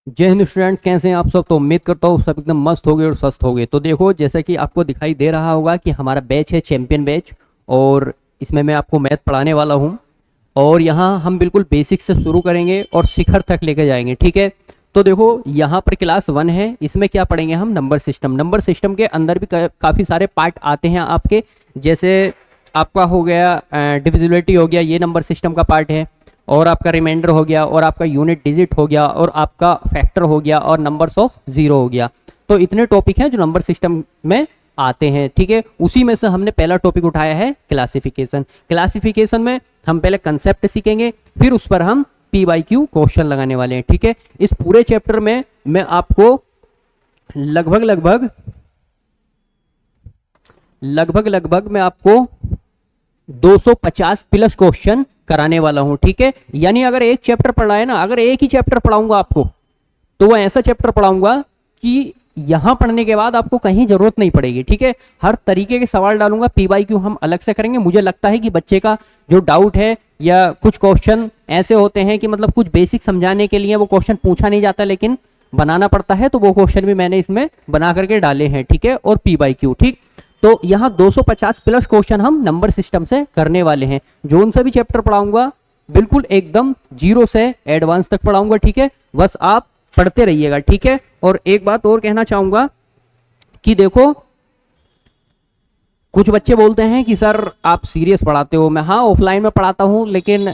जय हिंद स्टूडेंट, कैसे हैं आप सब। तो उम्मीद करता हूँ सब एकदम मस्त हो गए और स्वस्थ हो गए। तो देखो, जैसा कि आपको दिखाई दे रहा होगा कि हमारा बैच है चैंपियन बैच, और इसमें मैं आपको मैथ पढ़ाने वाला हूँ। और यहाँ हम बिल्कुल बेसिक से शुरू करेंगे और शिखर तक लेके जाएंगे, ठीक है। तो देखो, यहाँ पर क्लास 1 है, इसमें क्या पढ़ेंगे हम, नंबर सिस्टम। नंबर सिस्टम के अंदर भी काफ़ी सारे पार्ट आते हैं आपके, जैसे आपका हो गया डिविजिबिलिटी हो गया, ये नंबर सिस्टम का पार्ट है। और आपका रिमाइंडर हो गया, और आपका यूनिट डिजिट हो गया, और आपका फैक्टर हो गया, और नंबर्स ऑफ जीरो हो गया। तो इतने टॉपिक हैं जो नंबर सिस्टम में आते हैं, ठीक है। उसी में से हमने पहला टॉपिक उठाया है क्लासिफिकेशन। क्लासिफिकेशन में हम पहले कंसेप्ट सीखेंगे, फिर उस पर हम पी वाई क्यू क्वेश्चन लगाने वाले हैं, ठीक है। इस पूरे चैप्टर में मैं आपको लगभग लगभग लगभग लगभग मैं आपको 250 प्लस क्वेश्चन कराने वाला हूं, ठीक है। यानी अगर एक चैप्टर पढ़ा है ना, अगर एक ही चैप्टर पढ़ाऊंगा आपको, तो वो ऐसा चैप्टर पढ़ाऊंगा कि यहां पढ़ने के बाद आपको कहीं जरूरत नहीं पड़ेगी, ठीक है। हर तरीके के सवाल डालूंगा, पी वाई क्यू हम अलग से करेंगे। मुझे लगता है कि बच्चे का जो डाउट है, या कुछ क्वेश्चन ऐसे होते हैं कि मतलब कुछ बेसिक समझाने के लिए वो क्वेश्चन पूछा नहीं जाता लेकिन बनाना पड़ता है, तो वो क्वेश्चन भी मैंने इसमें बना करके डाले हैं, ठीक है। और पी वाई क्यू, ठीक। तो यहाँ 250 प्लस क्वेश्चन हम नंबर सिस्टम से करने वाले हैं। जो उन सभी चैप्टर पढ़ाऊंगा बिल्कुल एकदम जीरो से एडवांस तक पढ़ाऊंगा, ठीक है। बस आप पढ़ते रहिएगा, ठीक है। और एक बात और कहना चाहूंगा कि देखो, कुछ बच्चे बोलते हैं कि सर आप सीरियस पढ़ाते हो। मैं हाँ ऑफलाइन में पढ़ाता हूं, लेकिन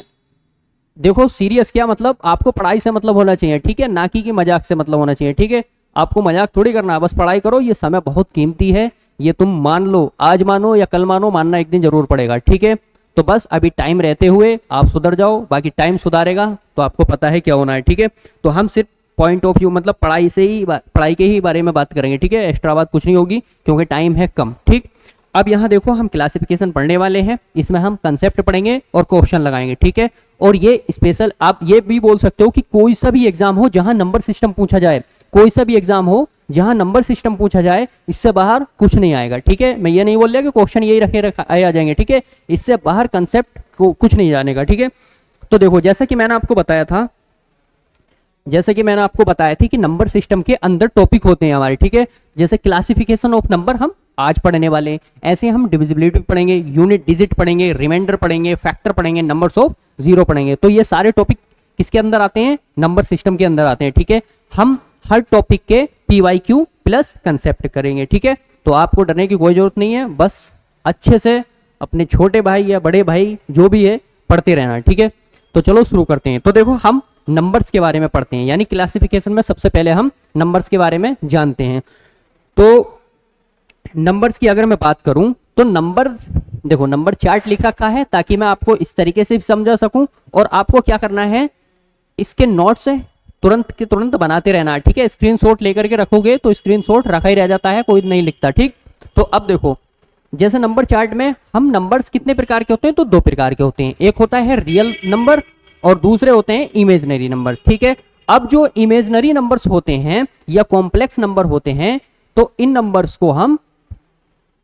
देखो सीरियस क्या मतलब, आपको पढ़ाई से मतलब होना चाहिए, ठीक है, ना कि मजाक से मतलब होना चाहिए, ठीक है। आपको मजाक थोड़ी करना है, बस पढ़ाई करो। ये समय बहुत कीमती है, ये तुम मान लो, आज मानो या कल मानो, मानना एक दिन जरूर पड़ेगा, ठीक है। तो बस अभी टाइम रहते हुए आप सुधर जाओ, बाकी टाइम सुधारेगा तो आपको पता है क्या होना है, ठीक है। तो हम सिर्फ पॉइंट ऑफ व्यू मतलब पढ़ाई से ही, पढ़ाई के ही बारे में बात करेंगे, ठीक है। एक्स्ट्रा बात कुछ नहीं होगी क्योंकि टाइम है कम, ठीक। अब यहाँ देखो, हम क्लासिफिकेशन पढ़ने वाले हैं, इसमें हम कंसेप्ट पढ़ेंगे और क्वेश्चन लगाएंगे, ठीक है। और ये स्पेशल, आप ये भी बोल सकते हो कि कोई सा भी एग्जाम हो जहां नंबर सिस्टम पूछा जाए, कोई सा भी एग्जाम हो जहां नंबर सिस्टम पूछा जाए, इससे बाहर कुछ नहीं आएगा, ठीक है। मैं ये नहीं बोल रहा कि क्वेश्चन यही रखे आ जाएंगे, ठीक है। इससे बाहर कंसेप्ट को कुछ नहीं जानेगा, ठीक है। तो देखो, जैसा कि मैंने आपको बताया था, जैसे कि मैंने आपको बताया थी कि नंबर सिस्टम के अंदर टॉपिक होते हैं हमारे, ठीक है। जैसे क्लासिफिकेशन ऑफ नंबर हम आज पढ़ने वाले हैं, ऐसे हम डिविजिबिलिटी पढ़ेंगे, यूनिट डिजिट पढ़ेंगे, रिमाइंडर पढ़ेंगे, फैक्टर पढ़ेंगे, नंबर्स ऑफ जीरो पढ़ेंगे। तो ये सारे टॉपिक किसके अंदर आते हैं, नंबर सिस्टम के अंदर आते हैं, ठीक है। हम हर टॉपिक के P Y Q plus concept करेंगे, ठीक है। तो आपको डरने की कोई जरूरत नहीं है, बस अच्छे से अपने छोटे भाई या बड़े भाई जो भी है पढ़ते रहना, ठीक है। तो चलो शुरू करते हैं। तो देखो, हम नंबर्स के बारे में पढ़ते हैं, यानी क्लासिफिकेशन में सबसे पहले हम नंबर्स के बारे में जानते हैं। तो नंबर्स की अगर मैं बात करूं, तो नंबर, देखो नंबर चार्ट लिख रखा है ताकि मैं आपको इस तरीके से समझा सकूं। और आपको क्या करना है, इसके नोट्स तुरंत के तुरंत बनाते रहना, ठीक है। स्क्रीनशॉट लेकर के रखोगे तो स्क्रीनशॉट रखा ही रह जाता है, कोई नहीं लिखता, ठीक। तो अब देखो, जैसे नंबर चार्ट में हम नंबर्स कितने प्रकार के होते हैं, तो दो प्रकार के होते हैं। एक होता है रियल नंबर और दूसरे होते हैं इमेजिनरी नंबर, ठीक है। अब जो इमेजिनरी नंबर्स होते हैं या कॉम्प्लेक्स नंबर होते हैं, तो इन नंबर्स को हम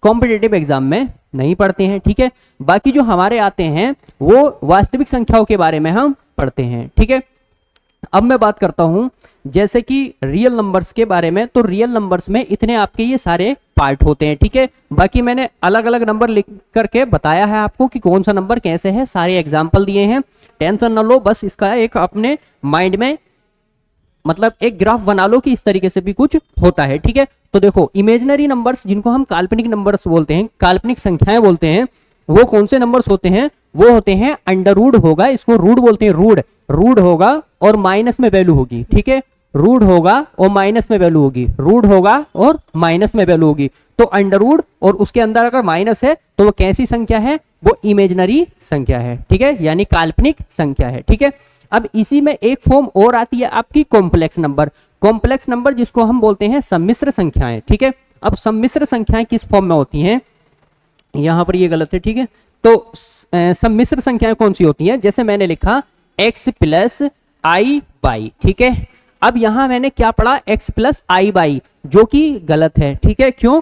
कॉम्पिटिटिव एग्जाम में नहीं पढ़ते हैं, ठीक है। बाकी जो हमारे आते हैं वो वास्तविक संख्याओं के बारे में हम पढ़ते हैं, ठीक है। अब मैं बात करता हूं जैसे कि रियल नंबर्स के बारे में। तो रियल नंबर्स में इतने आपके ये सारे पार्ट होते हैं, ठीक है। बाकी मैंने अलग अलग नंबर लिख करके बताया है आपको कि कौन सा नंबर कैसे है, सारे एग्जाम्पल दिए हैं, टेंशन न लो। बस इसका एक अपने माइंड में मतलब एक ग्राफ बना लो कि इस तरीके से भी कुछ होता है, ठीक है। तो देखो, इमेजिनरी नंबर्स जिनको हम काल्पनिक नंबर्स बोलते हैं, काल्पनिक संख्याएं बोलते हैं, वो कौन से नंबर्स होते हैं, वो होते हैं अंडर रूड होगा, इसको रूड बोलते हैं, रूड रूड होगा और माइनस में वैल्यू होगी, ठीक है। रूड होगा और माइनस में वैल्यू होगी, रूड होगा और माइनस में वैल्यू होगी। तो अंडर रूड और उसके अंदर अगर माइनस है तो वो कैसी संख्या है, वो इमेजिनरी संख्या है, ठीक है, यानी काल्पनिक संख्या है, ठीक है। अब इसी में एक फॉर्म और आती है आपकी कॉम्प्लेक्स नंबर। कॉम्प्लेक्स नंबर जिसको हम बोलते हैं सम्मिश्र संख्याएं, ठीक है। अब सम्मिश्र संख्याएं किस फॉर्म में होती हैं, यहां पर ये गलत है, ठीक है। तो सम्मिश्र संख्याएं कौन सी होती हैं, जैसे मैंने लिखा x प्लस आई बाई, ठीक है। अब यहां मैंने क्या पढ़ा, x प्लस आई बाई, जो कि गलत है, ठीक है। क्यों,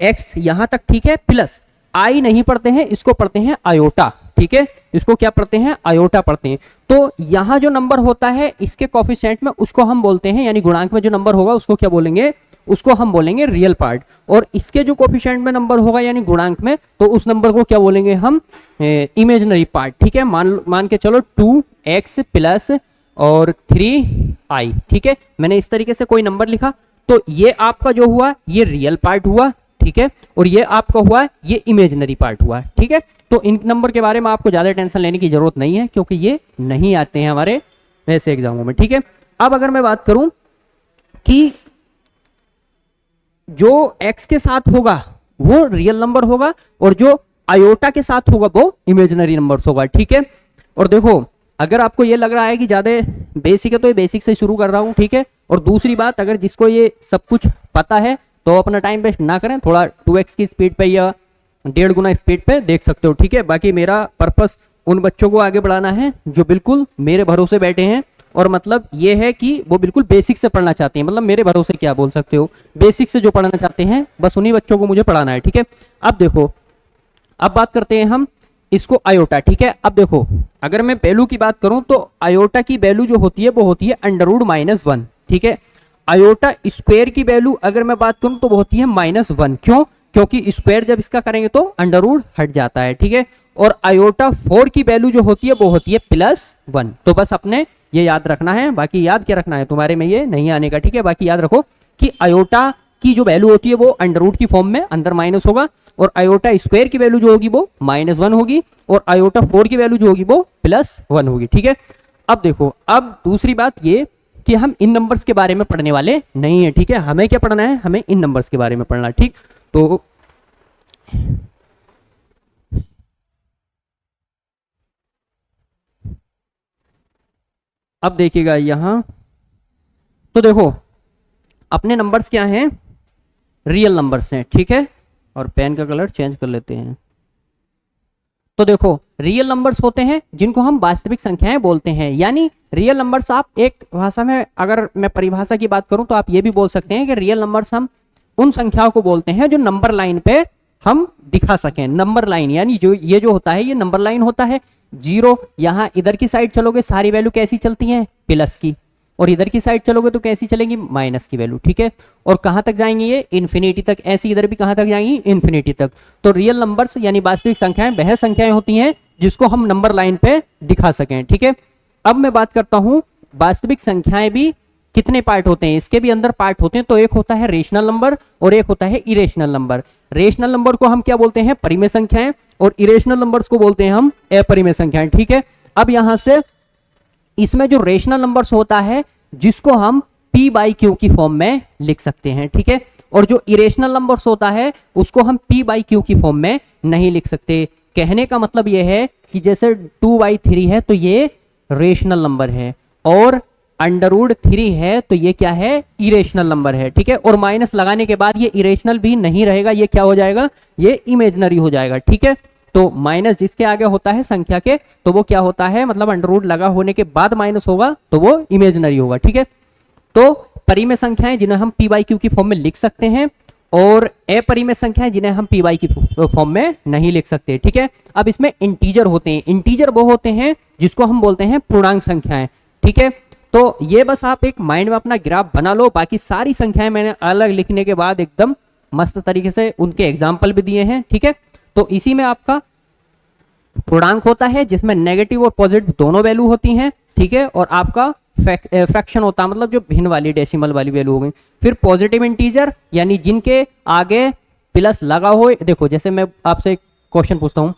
x यहां तक ठीक है, प्लस आई नहीं पढ़ते हैं, इसको पढ़ते हैं आयोटा, ठीक है, इसको क्या पढ़ते हैं, आयोटा पढ़ते हैं। तो यहाँ जो नंबर होता है इसके कोफिशिएंट में, उसको हम बोलते हैं, यानी गुणांक में जो नंबर होगा उसको क्या बोलेंगे, उसको हम बोलेंगे रियल पार्ट। और इसके जो कोफिशिएंट में नंबर होगा यानी गुणांक में, तो उस नंबर को क्या बोलेंगे हम, इमेजिनरी पार्ट। ठीक है, मान के चलो 2x प्लस और 3i। ठीक है, मैंने इस तरीके से कोई नंबर लिखा, तो ये आपका जो हुआ ये रियल पार्ट हुआ। ठीक है, और ये आपका हुआ ये इमेजिनरी पार्ट हुआ। ठीक है, तो इन नंबर के बारे में आपको ज्यादा टेंशन लेने की जरूरत नहीं है, क्योंकि ये नहीं आते हैं हमारे वैसे एग्जामों में। ठीक है, अब अगर मैं बात करूं कि जो x के साथ होगा वो रियल नंबर होगा, और जो आयोटा के साथ होगा वो इमेजिनरी नंबर्स होगा। ठीक है, और देखो अगर आपको ये लग रहा है कि ज्यादा बेसिक है तो ये बेसिक से शुरू कर रहा हूं। ठीक है, और दूसरी बात, अगर जिसको ये सब कुछ पता है तो अपना टाइम वेस्ट ना करें, थोड़ा 2x की स्पीड पे या 1.5 गुना स्पीड पे देख सकते हो। ठीक है, बाकी मेरा पर्पस उन बच्चों को आगे बढ़ाना है जो बिल्कुल मेरे भरोसे बैठे हैं, और मतलब ये है कि वो बिल्कुल बेसिक से पढ़ना चाहते हैं, मतलब मेरे भरोसे क्या बोल सकते हो, बेसिक से जो पढ़ना चाहते हैं बस उन्हीं बच्चों को मुझे पढ़ाना है। ठीक है, अब देखो, अब बात करते हैं हम इसको आयोटा। ठीक है, अब देखो अगर मैं वैल्यू की बात करूं तो आयोटा की वैल्यू जो होती है वो होती है √-1। ठीक है, आयोटा स्क्वायर की वैल्यू अगर मैं बात करूं तो वो होती है -1। क्यों, क्योंकि स्क्वायर जब इसका करेंगे तो अंडर हट जाता है। ठीक है, और आयोटा 4 की वैल्यू जो होती है वो होती है +1। तो बस अपने ये याद रखना है, बाकी याद क्या रखना है तुम्हारे में ये नहीं आने का। ठीक है, बाकी याद रखो कि आयोटा की जो वैल्यू होती है वो अंडर की फॉर्म में अंदर माइनस होगा, और आयोटा स्क्वायर की वैल्यू जो होगी वो -1 होगी, और आयोटा 4 की वैल्यू जो होगी वो +1 होगी। ठीक है, अब देखो, अब दूसरी बात ये कि हम इन नंबर्स के बारे में पढ़ने वाले नहीं है। ठीक है, हमें क्या पढ़ना है, हमें इन नंबर्स के बारे में पढ़ना। ठीक, तो अब देखिएगा यहां, तो देखो अपने नंबर्स क्या हैं, रियल नंबर्स हैं। ठीक है, और पेन का कलर चेंज कर लेते हैं। तो देखो रियल नंबर्स होते हैं जिनको हम वास्तविक संख्याएं बोलते हैं, यानी रियल नंबर्स, आप एक भाषा में अगर मैं परिभाषा की बात करूं तो आप ये भी बोल सकते हैं कि रियल नंबर्स हम उन संख्याओं को बोलते हैं जो नंबर लाइन पे हम दिखा सकें। नंबर लाइन यानी जो ये जो होता है ये नंबर लाइन होता है। 0 यहाँ इधर की साइड चलोगे सारी वैल्यू कैसी चलती हैं, प्लस की, और इधर की साइड चलोगे तो कैसी चलेंगी, माइनस की वैल्यू। ठीक है, और कहां तक जाएंगी ये, इन्फिनिटी तक। ऐसी इधर भी कहां तक जाएंगी, इन्फिनिटी तक। तो रियल नंबर्स यानी वास्तविक संख्याएं वह संख्याएं होती हैं जिसको हम नंबर लाइन पे दिखा सकें। ठीक है, अब मैं बात करता हूं वास्तविक संख्याएं भी कितने पार्ट होते हैं, इसके भी अंदर पार्ट होते हैं। तो एक होता है रेशनल नंबर और एक होता है इरेशनल नंबर। रेशनल नंबर को हम क्या बोलते हैं, परिमेय संख्याएं, और इरेशनल नंबर्स को बोलते हैं हम अपरिमेय संख्याएं। ठीक है, अब यहां से इसमें जो रेशनल नंबर्स होता है जिसको हम p/q की फॉर्म में लिख सकते हैं। ठीक है, और जो इरेशनल नंबर्स होता है उसको हम p/q की फॉर्म में नहीं लिख सकते। कहने का मतलब यह है कि जैसे 2/3 है तो ये रेशनल नंबर है, और √3 है तो ये क्या है, इरेशनल नंबर है। ठीक है, और माइनस लगाने के बाद ये इरेशनल भी नहीं रहेगा, ये क्या हो जाएगा, ये इमेजिनरी हो जाएगा। ठीक है, तो माइनस जिसके आगे होता है संख्या के तो वो क्या होता है, मतलब अंडर लगा होने के बाद माइनस होगा तो वो इमेजिनरी होगा। ठीक है, तो परिमेय संख्याएं जिन्हें हम p/q की फॉर्म में लिख सकते हैं, और अपरिमेय संख्याएं जिन्हें हम p/q की फॉर्म में नहीं लिख सकते। ठीक है, अब इसमें इंटीजर होते हैं। इंटीजर वो होते हैं जिसको हम बोलते हैं पूर्णांक संख्याएं। ठीक है, तो ये बस आप एक माइंड में अपना ग्राफ बना लो। बाकी सारी संख्याएं मैंने अलग लिखने के बाद एकदम मस्त तरीके से उनके एग्जाम्पल भी दिए हैं। ठीक है, तो इसी में आपका पूर्णांक होता है जिसमें नेगेटिव और पॉजिटिव दोनों वैल्यू होती हैं। ठीक है, और आपका फ्रैक्शन होता है, मतलब जो भिन्न वाली डेसिमल वाली वैल्यू हो गई। फिर पॉजिटिव इंटीजर यानी जिनके आगे प्लस लगा हो। देखो जैसे मैं आपसे एक क्वेश्चन पूछता हूं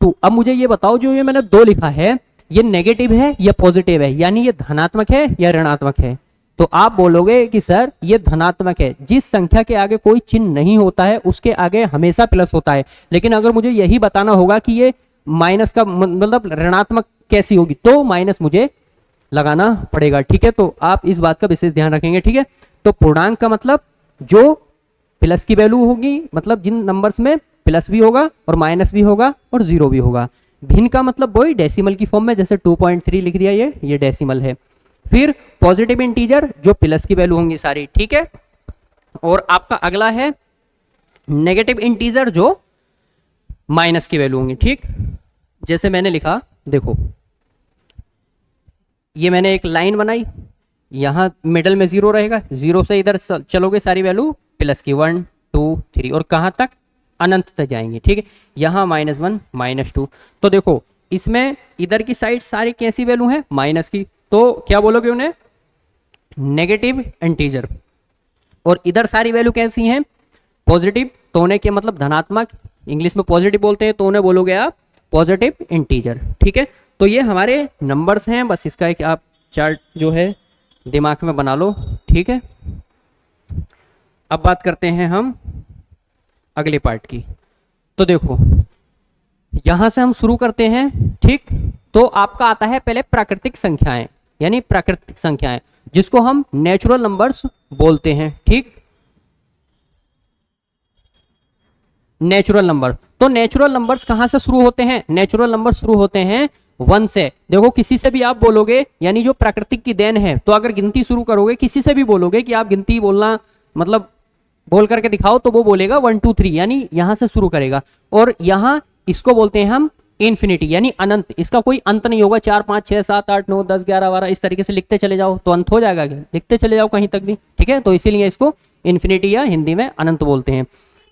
2, अब मुझे ये बताओ जो ये मैंने 2 लिखा है ये नेगेटिव है या पॉजिटिव है, यानी ये धनात्मक है या ऋणात्मक है। तो आप बोलोगे कि सर ये धनात्मक है। जिस संख्या के आगे कोई चिन्ह नहीं होता है उसके आगे हमेशा प्लस होता है। लेकिन अगर मुझे यही बताना होगा कि ये माइनस का मतलब ऋणात्मक कैसी होगी तो माइनस मुझे लगाना पड़ेगा। ठीक है, तो आप इस बात का विशेष ध्यान रखेंगे। ठीक है, तो पूर्णांक का मतलब जो प्लस की वैल्यू होगी, मतलब जिन नंबर्स में प्लस भी होगा और माइनस भी होगा और 0 भी होगा। भिन्न का मतलब वही डेसिमल की फॉर्म में, जैसे 2.3 लिख दिया, ये डेसिमल है। फिर पॉजिटिव इंटीजर जो प्लस की वैल्यू होंगी सारी। ठीक है, और आपका अगला है नेगेटिव इंटीजर जो माइनस की वैल्यू होंगी। ठीक, जैसे मैंने लिखा, देखो ये मैंने एक लाइन बनाई, यहाँ मिडल में जीरो रहेगा, जीरो से इधर चलोगे सारी वैल्यू प्लस की 1 2 3 और कहाँ तक, अनंत तक जाएंगे, ठीक है। यहाँ -1 -2, तो देखो इसमें इधर की साइड सारी कैसी वैल्यू है, माइनस की, तो क्या बोलोगे उन्हें, नेगेटिव इंटीजर। और इधर सारी वैल्यू कैसी हैं, पॉजिटिव, तो उन्हें क्या मतलब धनात्मक, इंग्लिश में पॉजिटिव बोलते हैं, तो उन्हें बोलोगे आप पॉजिटिव इंटीजर, ठीक है। तो ये हमारे नंबर्स हैं, बस इसका एक आप चार्ट जो है दिमाग में बना लो, ठीक है। अब बात करते हैं हम अगले पार्ट की। तो देखो यहां से हम शुरू करते हैं, ठीक। तो आपका आता है पहले प्राकृतिक संख्याएं, यानी प्राकृतिक संख्याएं जिसको हम नेचुरल नंबर्स बोलते हैं, ठीक। नेचुरल नंबर, तो नेचुरल नंबर्स कहां से शुरू होते हैं, नेचुरल नंबर शुरू होते हैं 1 से। देखो किसी से भी आप बोलोगे, यानी जो प्राकृतिक की देन है, तो अगर गिनती शुरू करोगे, किसी से भी बोलोगे कि आप गिनती बोलना मतलब बोल करके दिखाओ, तो वो बोलेगा 1 2 3, यानी यहां से शुरू करेगा। और यहां इसको बोलते हैं हम इन्फिनिटी, यानी अनंत, इसका कोई अंत नहीं होगा, 4 5 6 7 8 9 10 11 12 इस तरीके से लिखते चले जाओ तो अंत हो जाएगा क्या, लिखते चले जाओ कहीं तक भी, ठीक है। तो इसीलिए इसको इन्फिनिटी या हिंदी में अनंत बोलते हैं।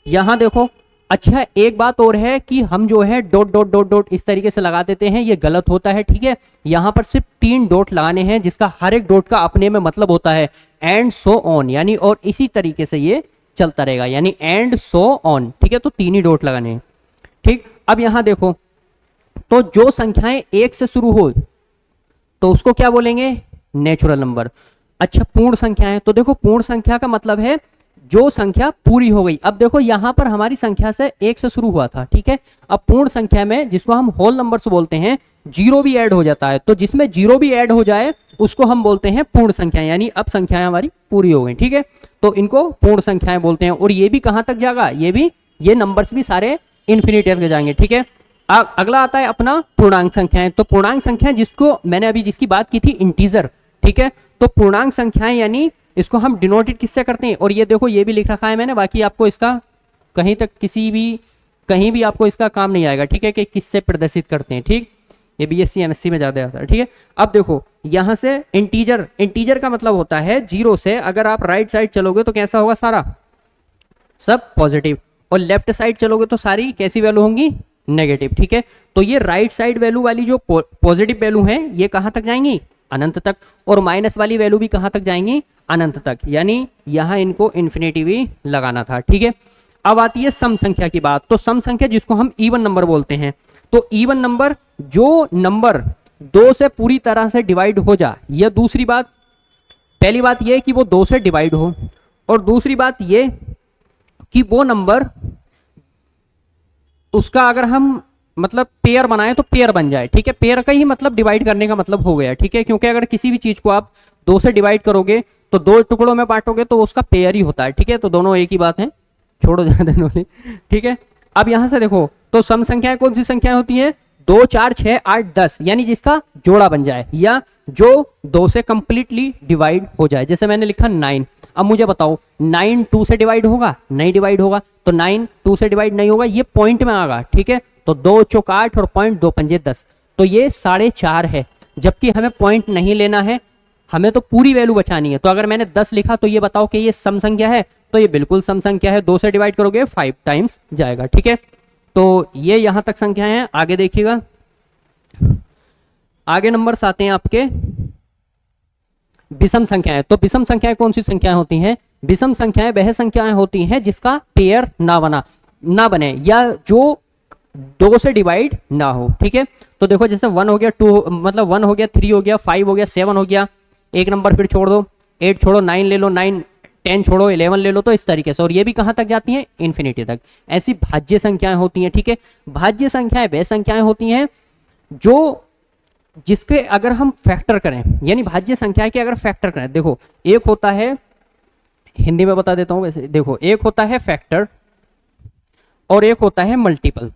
यहां देखो, अच्छा एक बात और है कि हम जो है डॉट डॉट डॉट डॉट इस तरीके से लगा देते हैं, ये गलत होता है, ठीक है। यहां पर सिर्फ 3 डॉट लगाने हैं, जिसका हर एक डॉट का अपने में मतलब होता है, एंड सो ऑन, यानी और इसी तरीके से ये चलता रहेगा, यानी एंड सो ऑन, ठीक है। तो 3 ही डॉट लगाने हैं, ठीक। अब यहां देखो, तो जो संख्याएं 1 से शुरू हो तो उसको क्या बोलेंगे, नेचुरल नंबर। अच्छा पूर्ण संख्या है, तो देखो पूर्ण संख्या का मतलब है जो संख्या पूरी हो गई। अब देखो यहां पर हमारी संख्या से 1 से शुरू हुआ था, ठीक है। अब पूर्ण संख्या में जिसको हम होल नंबर्स बोलते हैं, जीरो भी ऐड हो जाता है, तो जिसमें जीरो भी ऐड हो जाए उसको हम बोलते हैं पूर्ण संख्या, यानी अब संख्याएं हमारी पूरी हो गई, ठीक है। तो इनको पूर्ण संख्याएं बोलते हैं। और ये भी कहां तक जाएगा, ये नंबर्स भी सारे इन्फिनिटी तक जाएंगे, ठीक है। अगला आता है अपना पूर्णांक संख्याएं। तो पूर्णांक संख्याएं जिसको मैंने अभी जिसकी बात की थी, इंटीजर, ठीक है। तो पूर्णांक संख्याएं यानी इसको हम डिनोटेड किससे करते हैं, और ये देखो ये भी लिख रखा है मैंने, बाकी आपको इसका कहीं तक कहीं भी आपको इसका काम नहीं आएगा, ठीक है, कि किससे प्रदर्शित करते हैं, ठीक। ये बीएससी एमएससी में ज्यादा आता है, ठीक है। अब देखो यहां से इंटीजर का मतलब होता है जीरो से अगर आप राइट साइड चलोगे तो कैसा होगा, सारा सब पॉजिटिव, और लेफ्ट साइड चलोगे तो सारी कैसी वैल्यू होंगी, नेगेटिव, ठीक है। तो ये राइट साइड वैल्यू वाली जो पॉजिटिव वैल्यू है ये कहां तक जाएंगी, अनंत तक, और माइनस वाली वैल्यू भी कहां तक जाएंगी, अनंत तक, यानी यहां इनको इन्फिनिटी भी लगाना था, ठीक है। अब आती है सम संख्या की बात। तो सम संख्या जिसको हम इवन नंबर बोलते हैं, तो इवन नंबर जो नंबर 2 से पूरी तरह से डिवाइड हो जाए, यह दूसरी बात, पहली बात यह कि वो 2 से डिवाइड हो, और दूसरी बात यह कि वो नंबर उसका अगर हम मतलब पेयर बनाए तो पेयर बन जाए, ठीक है। पेयर का ही मतलब डिवाइड करने का मतलब हो गया, ठीक है, क्योंकि अगर किसी भी चीज को आप 2 से डिवाइड करोगे तो 2 टुकड़ों में बांटोगे तो उसका पेयर ही होता है, ठीक है। तो दोनों एक ही बात है, छोड़ो ज्यादा नॉलेज, ठीक है। अब यहां से देखो, तो सम संख्याएं कौन सी संख्याएं होती हैं, 2 4 6 8 10, यानी जिसका जोड़ा बन जाए या जो 2 से कंप्लीटली डिवाइड हो जाए। जैसे मैंने लिखा 9, अब मुझे बताओ 9 2 से डिवाइड होगा, नहीं डिवाइड होगा, तो 9 2 से डिवाइड नहीं होगा, ये पॉइंट में आएगा, ठीक है। तो 2 चौक 8 और पॉइंट 2 पंजे 10, तो ये 4.5 है, जबकि हमें पॉइंट नहीं लेना है, हमें तो पूरी वैल्यू बचानी है। तो अगर मैंने 10 लिखा तो ये बताओ कि ये सम संख्या है, तो ये बिल्कुल सम संख्या है, 2 से डिवाइड करोगे 5 टाइम्स जाएगा, ठीक है। तो ये यहां तक संख्याएं हैं, आगे देखिएगा, आगे नंबर्स आते हैं आपके विषम संख्याएं। तो विषम संख्याएं कौन सी संख्याएं होती हैं, विषम संख्याएं वह संख्याएं होती हैं जिसका पेयर ना बने या जो 2 से डिवाइड ना हो, ठीक है। तो देखो जैसे 1 हो गया, 2 मतलब 1 हो गया, 3 हो गया, 5 हो गया, 7 हो गया, एक नंबर फिर छोड़ दो, 8 छोड़ो, 9 ले लो, 9 10 छोड़ो, 11 ले लो, तो इस तरीके से। और ये भी कहां तक जाती हैं, इन्फिनिटी तक। ऐसी भाज्य संख्याएं होती हैं, ठीक है। भाज्य संख्याएं वह संख्याएं होती हैं जो जिसके अगर हम फैक्टर करें, यानी भाज्य संख्या के अगर फैक्टर करें, देखो एक होता है, हिंदी में बता देता हूं वैसे, देखो एक होता है फैक्टर और एक होता है मल्टीपल।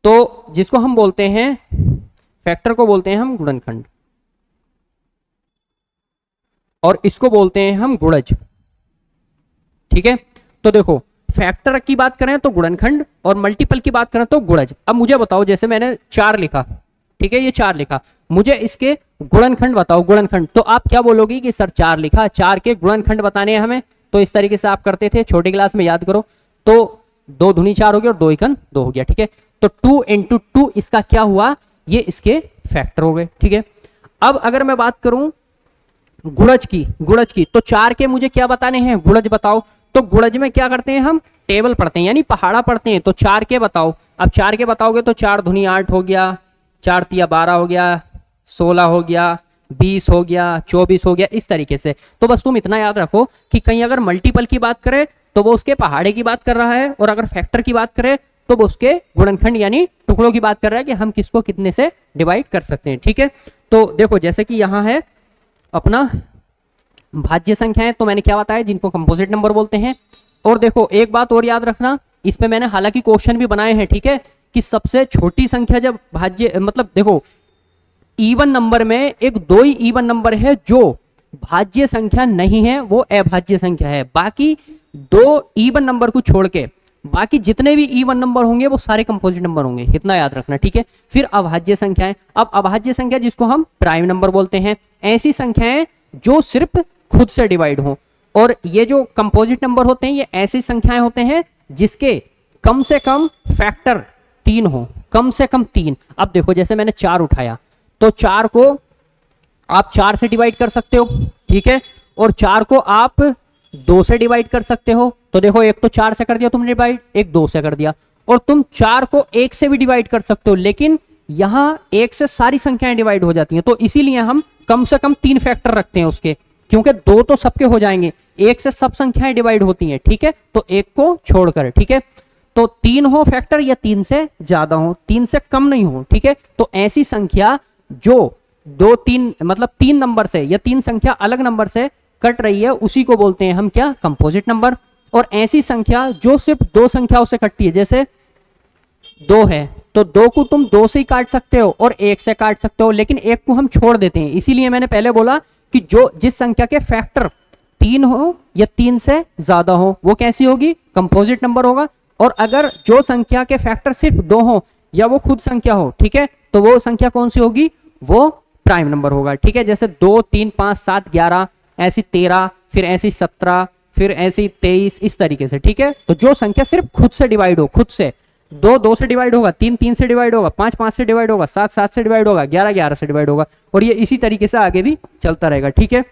तो जिसको हम बोलते हैं फैक्टर को बोलते हैं हम गुणनखंड और इसको बोलते हैं हम गुणज, ठीक है। तो देखो फैक्टर की बात करें तो गुणनखंड, और मल्टीपल की बात करें तो गुणज। अब मुझे बताओ, जैसे मैंने 4 लिखा, ठीक है, ये 4 लिखा, मुझे इसके गुणनखंड बताओ, गुणनखंड। तो आप क्या बोलोगे कि सर 4 लिखा, 4 के गुणनखंड बताने हैं हमें। तो इस तरीके से आप करते थे छोटी क्लास में, याद करो। तो 2 दूनी 4 हो गया और 2 एकन 2 हो गया, ठीक है। तो 2 इंटू 2 इसका क्या हुआ, ये इसके फैक्टर हो गए, ठीक है। अब अगर मैं बात करूं गुणज की, तो 4 के मुझे क्या बताने हैं, गुणज बताओ। तो गुणज में क्या करते हैं हम, टेबल पढ़ते हैं, यानी पहाड़ा पढ़ते हैं। तो 4 के बताओ। अब 4 के बताओगे तो 4 दूनी 8 हो गया, 4 तिया 12 हो गया, 16 हो गया, 20 हो गया, 24 हो गया, इस तरीके से। तो बस तुम इतना याद रखो कि कहीं अगर मल्टीपल की बात करें तो वो उसके पहाड़े की बात कर रहा है, और अगर फैक्टर की बात करें तो वो उसके गुणनखंड यानी टुकड़ों की बात कर रहा है कि हम किसको कितने से डिवाइड कर सकते हैं, ठीक है। तो देखो जैसे कि यहां है अपना भाज्य संख्याएं, तो मैंने क्या बताया, जिनको कंपोजिट नंबर बोलते हैं। और देखो एक बात और याद रखना, इसमें मैंने हालांकि क्वेश्चन भी बनाए हैं, ठीक है, कि सबसे छोटी संख्या जब भाज्य, मतलब देखो इवन नंबर में एक 2 ही इवन नंबर है जो भाज्य संख्या नहीं है, वो अभाज्य संख्या है। बाकी 2 इवन नंबर को छोड़ के बाकी जितने भी इवन नंबर होंगे वो सारे कंपोजिट नंबर होंगे, इतना याद रखना, ठीक है। फिर अभाज्य संख्याएं, अब अभाज्य संख्या जिसको हम प्राइम नंबर बोलते हैं, ऐसी संख्याएं जो सिर्फ खुद से डिवाइड हो। और ये जो कंपोजिट नंबर होते हैं ये ऐसी संख्याएं होते हैं जिसके कम से कम फैक्टर 3 हो, कम से कम 3। अब देखो जैसे मैंने 4 उठाया, तो 4 को आप 4 से डिवाइड कर सकते हो, ठीक है, और 4 को आप 2 से डिवाइड कर सकते हो। तो देखो एक तो 4 से कर दिया तुमने डिवाइड, एक 2 से कर दिया, और तुम 4 को 1 से भी डिवाइड कर सकते हो। लेकिन यहां 1 से सारी संख्याएं डिवाइड हो जाती हैं, तो इसीलिए हम कम से कम 3 फैक्टर रखते हैं उसके, क्योंकि 2 तो सबके हो जाएंगे, 1 से सब संख्याएं डिवाइड होती हैं, ठीक है, तो 1 को छोड़कर, ठीक है। तो 3 हो फैक्टर या 3 से ज्यादा हो, 3 से कम नहीं हो, ठीक है। तो ऐसी संख्या जो 2 3 मतलब 3 नंबर से या 3 संख्या अलग नंबर से कट रही है, उसी को बोलते हैं हम क्या, कंपोजिट नंबर। और ऐसी संख्या जो सिर्फ 2 संख्याओं से कटती है, जैसे 2 है तो 2 को तुम 2 से ही काट सकते हो और 1 से काट सकते हो, लेकिन 1 को हम छोड़ देते हैं। इसीलिए मैंने पहले बोला कि जो जिस संख्या के फैक्टर 3 हो या 3 से ज्यादा हो वो कैसी होगी, कंपोजिट नंबर होगा। और अगर जो संख्या के फैक्टर सिर्फ 2 हो या वो खुद संख्या हो, ठीक है, तो वो संख्या कौन सी होगी, वो प्राइम नंबर होगा, ठीक है। जैसे 2 3 5 7 11, ऐसी 13, फिर ऐसी 17, फिर ऐसी 23, इस तरीके से, ठीक है। तो जो संख्या सिर्फ खुद से डिवाइड हो, खुद से, 2 2 से डिवाइड होगा, 3 3 से डिवाइड होगा, 5 5 से डिवाइड होगा, 7 7 से डिवाइड होगा, 11 11 से डिवाइड होगा, और ये इसी तरीके से आगे भी चलता रहेगा, ठीक है।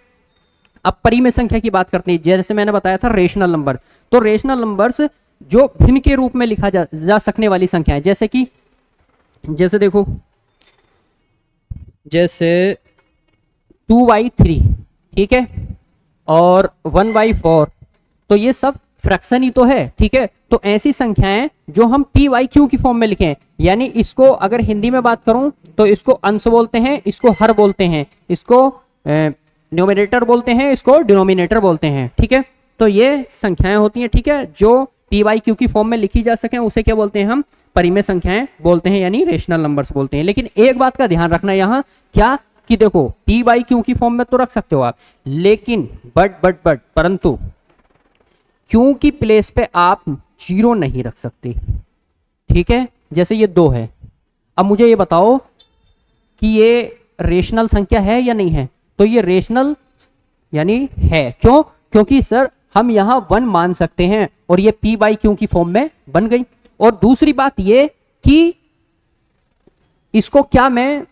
अब परिमेय संख्या की बात करते हैं, जैसे मैंने बताया था रेशनल नंबर। तो रेशनल नंबर्स जो भिन्न के रूप में लिखा जा सकने वाली संख्याएं, जैसे कि जैसे देखो जैसे 2/3, ठीक है, और 1/4, तो ये सब फ्रैक्शन ही तो है, ठीक है। तो ऐसी संख्याएं जो हम PYQ की फॉर्म में लिखें, यानी इसको अगर हिंदी में बात करूं तो इसको अंश बोलते हैं, इसको हर बोलते हैं, इसको न्यूमरेटर बोलते हैं, इसको डिनोमिनेटर बोलते हैं, ठीक है। तो ये संख्याएं होती हैं, ठीक है, जो PYQ की फॉर्म में लिखी जा सके उसे क्या बोलते हैं हम, परिमेय संख्याएं बोलते हैं, यानी रेशनल नंबर्स बोलते हैं। लेकिन एक बात का ध्यान रखना यहाँ, क्या कि देखो P/Q की फॉर्म में तो रख सकते हो आप, लेकिन बट परंतु क्यू की प्लेस पे आप 0 नहीं रख सकते, ठीक है। जैसे ये 2 है, अब मुझे ये बताओ कि ये रेशनल संख्या है या नहीं है, तो ये रेशनल यानी है, क्यों, क्योंकि सर हम यहां 1 मान सकते हैं और ये P/Q की फॉर्म में बन गई। और दूसरी बात ये कि इसको क्या मैं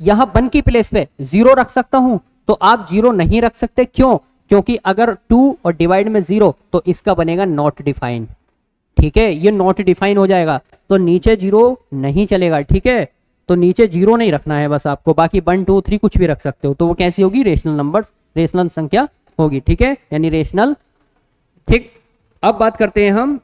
यहां 1 की प्लेस पे 0 रख सकता हूं, तो आप 0 नहीं रख सकते, क्यों, क्योंकि अगर 2 और डिवाइड में 0 तो इसका बनेगा नॉट डिफाइन, ठीक है, ये नॉट डिफाइन हो जाएगा, तो नीचे 0 नहीं चलेगा, ठीक है। तो नीचे 0 नहीं रखना है बस आपको, बाकी 1 2 3 कुछ भी रख सकते हो, तो वो कैसी होगी, रेशनल नंबर्स, रेशनल संख्या होगी, ठीक है, यानी रेशनल, ठीक। अब बात करते हैं हम,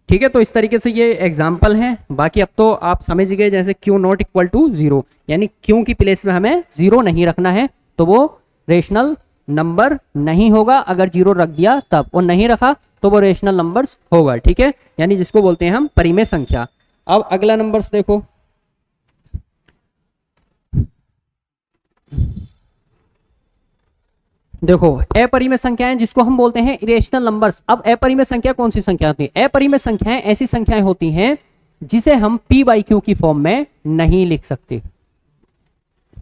ठीक है, तो इस तरीके से ये एग्जाम्पल हैं। बाकी अब तो आप समझ गए, जैसे Q=0, यानी Q की प्लेस में हमें 0 नहीं रखना है, तो वो रेशनल नंबर नहीं होगा। अगर 0 रख दिया तब, और नहीं रखा तो वो रेशनल नंबर्स होगा, ठीक है, यानी जिसको बोलते हैं हम परिमेय संख्या। अब अगला नंबर्स देखो, देखो अपरिमेय संख्याएं जिसको हम बोलते हैं इरेशनल नंबर्स। अब अपरिमेय संख्या कौन सी संख्या होती है? अपरिमेय संख्याएं ऐसी संख्याएं होती हैं जिसे हम p बाई क्यू की फॉर्म में नहीं लिख सकते,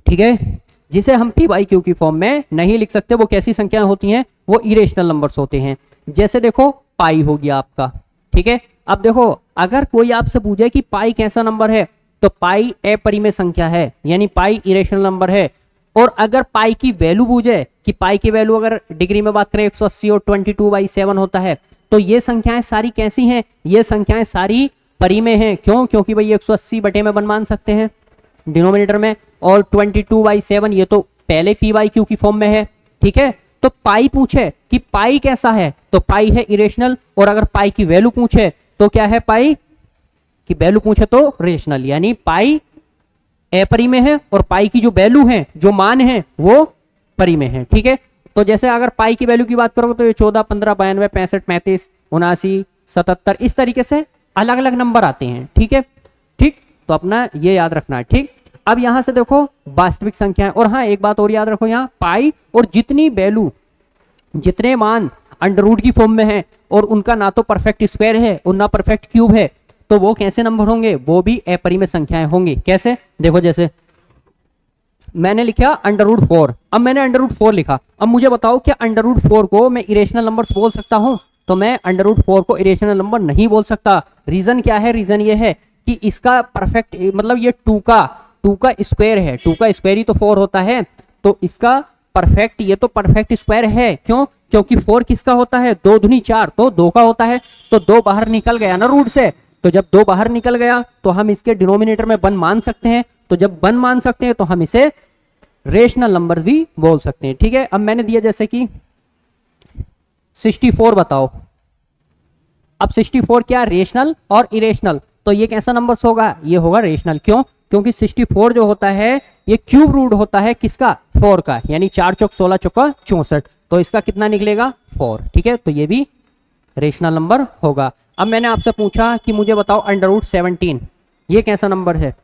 ठीक है, जिसे हम p बाई क्यू की फॉर्म में नहीं लिख सकते। वो कैसी संख्याएं होती हैं? वो इरेशनल नंबर्स होते हैं। जैसे देखो पाई हो गया आपका, ठीक है। अब देखो अगर कोई आपसे पूछे कि पाई कैसा नंबर है, तो पाई अपरिमेय संख्या है, यानी पाई इरेशनल नंबर है। और अगर पाई की वैल्यू पूछे कि पाई की वैल्यू अगर डिग्री में बात करें 180 और 22/7 होता है, तो ये संख्याएं सारी कैसी हैं? ये संख्याएं सारी परिमेय हैं। क्यों? क्योंकि भाई 180 बटे में वन मान सकते हैं डिनोमिनेटर में, और 22/7 ये तो पहले p बाई क्यू की फॉर्म में है, ठीक है। तो पाई पूछे कि पाई कैसा है, तो पाई है इरेशनल। और अगर पाई की वैल्यू पूछे तो क्या है? पाई की वैल्यू पूछे तो रेशनल, यानी पाई अपरिमेय है और पाई की जो वैल्यू है, जो मान है, वो परिमेय है, ठीक है। तो जैसे अगर पाई की वैल्यू की बात करोगे तो ये 14, 15, 92, 65, 35, 79, 77 इस तरीके से अलग अलग नंबर आते हैं, ठीक है। ठीक, तो अपना ये याद रखना है, ठीक। अब यहां से देखो वास्तविक संख्या, और हाँ एक बात और याद रखो, यहाँ पाई और जितनी वैल्यू, जितने मान अंडर रूट की फॉर्म में है और उनका ना तो परफेक्ट स्क्वायर है और ना परफेक्ट क्यूब है, तो वो कैसे नंबर होंगे? वो भी अपरिमेय संख्याएं होंगी। कैसे? देखो जैसे मैंने लिखा अंडर रूट 4, अब मैंने अंडर रूट 4 लिखा। अब मुझे बताओ क्या अंडर रूट 4 को मैं इरेशनल नंबर्स बोल सकता हूं? तो मैं अंडर रूट 4 को इरेशनल नंबर नहीं बोल सकता। रीजन क्या है? रीजन ये है कि इसका परफेक्ट मतलब ये 2 का स्क्वायर है, 2 का स्क्वायर ही तो 4 होता है, तो इसका परफेक्ट, ये तो परफेक्ट स्क्वायर है। क्यों? क्योंकि 4 किसका होता है? 2 दूनी 4, तो 2 का होता है। तो 2 बाहर निकल गया ना रूट से, तो जब 2 बाहर निकल गया तो हम इसके डिनोमिनेटर में 1 मान सकते हैं। तो जब 1 मान सकते हैं तो हम इसे रेशनल नंबर भी बोल सकते हैं, ठीक है। अब मैंने दिया जैसे कि 64, बताओ अब 64 क्या? रेशनल और इरेशनल। तो ये कैसा नंबर होगा? ये होगा रेशनल। क्यों? क्योंकि 64 जो होता है ये क्यूब रूट होता है किसका? 4 का, यानी 4 चौक 16 चौका 64, तो इसका कितना निकलेगा? 4, ठीक है। तो ये भी रेशनल नंबर होगा। अब मैंने आपसे पूछा कि मुझे बताओ अंडर रूट 17, ये कैसा नंबर है?